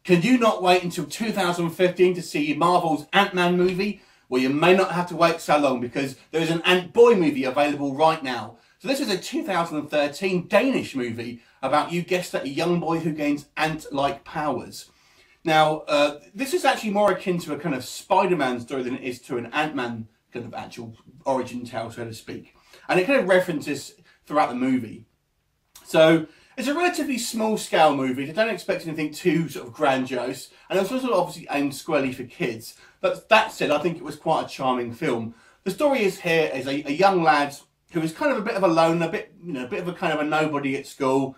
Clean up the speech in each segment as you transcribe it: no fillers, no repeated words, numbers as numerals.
Can you not wait until 2015 to see Marvel's Ant-Man movie? Well, you may not have to wait so long because there is an Antboy movie available right now. So this is a 2013 Danish movie about, you guessed it, a young boy who gains ant-like powers. Now, this is actually more akin to a kind of Spider-Man story than it is to an Ant-Man kind of actual origin tale, so to speak. And it kind of references throughout the movie. So it's a relatively small scale movie. So don't expect anything too sort of grandiose. And it's also obviously aimed squarely for kids. But that said, I think it was quite a charming film. The story is here is a young lad who is kind of a bit of a loner, a bit of a kind of a nobody at school.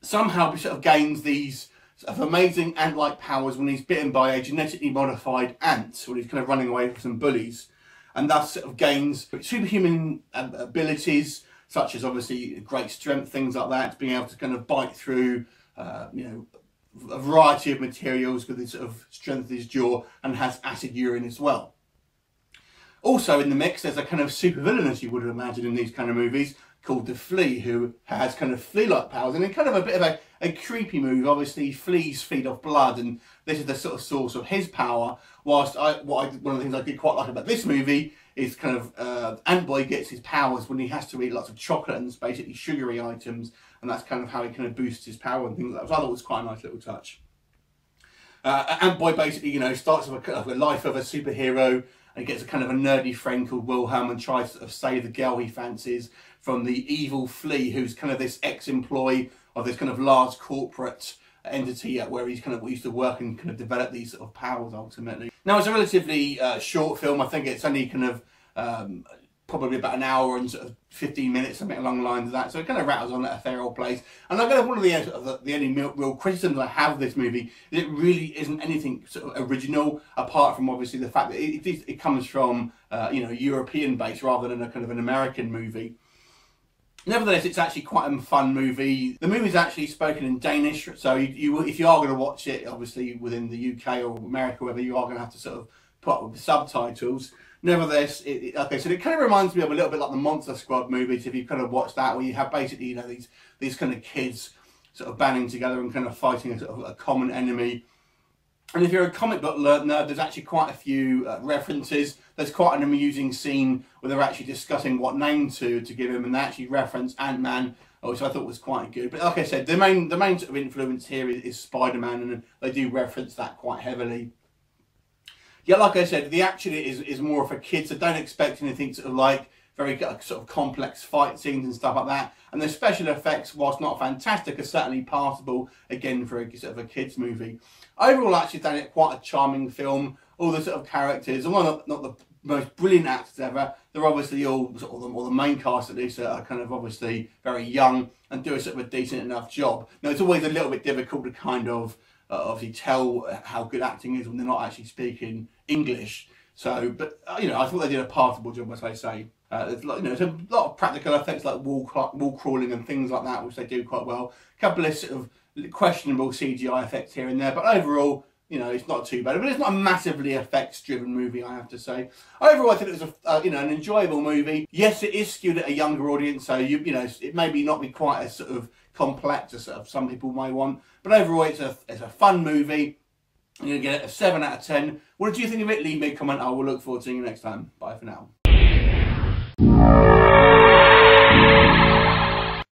Somehow he sort of gains these sort of amazing ant-like powers when he's bitten by a genetically modified ant, when he's kind of running away from some bullies. And thus sort of gains superhuman abilities, such as obviously great strength, things like that, being able to kind of bite through, a variety of materials with the sort of strength of his jaw, and has acid urine as well. Also in the mix, there's a kind of supervillain, as you would imagine in these kind of movies, called the Flea, who has kind of flea-like powers, and in kind of a bit of a creepy move. Obviously, fleas feed off blood, and this is the sort of source of his power. Whilst one of the things I did quite like about this movie is kind of Antboy gets his powers when he has to eat lots of chocolate and basically sugary items, and that's kind of how he kind of boosts his power and things like that. So I thought it was quite a nice little touch. Antboy basically, starts with a life of a superhero, and gets a kind of a nerdy friend called Wilhelm, and tries to sort of save the girl he fancies from the evil Flea, who's kind of this ex-employee of this kind of large corporate entity where he's kind of used to work and kind of develop these sort of powers ultimately. Now, it's a relatively short film. I think it's only kind of probably about an hour and sort of 15 minutes, something along the lines of that. So it kind of rattles on at a fair old place. And I guess one of the only real criticisms I have of this movie is it really isn't anything sort of original, apart from obviously the fact that it comes from European base rather than a kind of an American movie. Nevertheless, it's actually quite a fun movie. The movie's actually spoken in Danish, so if you are going to watch it, obviously within the UK or America, whether you are going to have to sort of put up with the subtitles. Nevertheless, like I said, it kind of reminds me of a little bit like the Monster Squad movies, if you kind of watched that, where you have basically these kind of kids sort of banding together and kind of fighting a sort of a common enemy. And if you're a comic book nerd, there's actually quite a few references. There's quite an amusing scene where they're actually discussing what name to give him, and they actually reference Ant-Man, which I thought was quite good. But like I said, the main sort of influence here is Spider-Man, and they do reference that quite heavily. Yeah, like I said, the action is more for kids, so don't expect anything sort of like very sort of complex fight scenes and stuff like that. And the special effects, whilst not fantastic, are certainly passable, again, for a sort of a kids movie. Overall, actually, done it quite a charming film. All the sort of characters, although not the most brilliant actors ever, they're obviously all sort of the main cast at least are kind of obviously very young and do a sort of a decent enough job. Now, it's always a little bit difficult to kind of obviously tell how good acting is when they're not actually speaking English. So, but I thought they did a passable job, as I say. There's there's a lot of practical effects like wall crawling and things like that, which they do quite well. A couple of sort of questionable CGI effects here and there, but overall, it's not too bad. But it's not a massively effects-driven movie, I have to say. Overall, I think it was an enjoyable movie. Yes, it is skewed at a younger audience, so it maybe not be quite as sort of complex as sort of some people may want. But overall, it's a fun movie. I'm going to get it a 7 out of 10. What did you think of it? Leave me a comment. I will look forward to seeing you next time. Bye for now.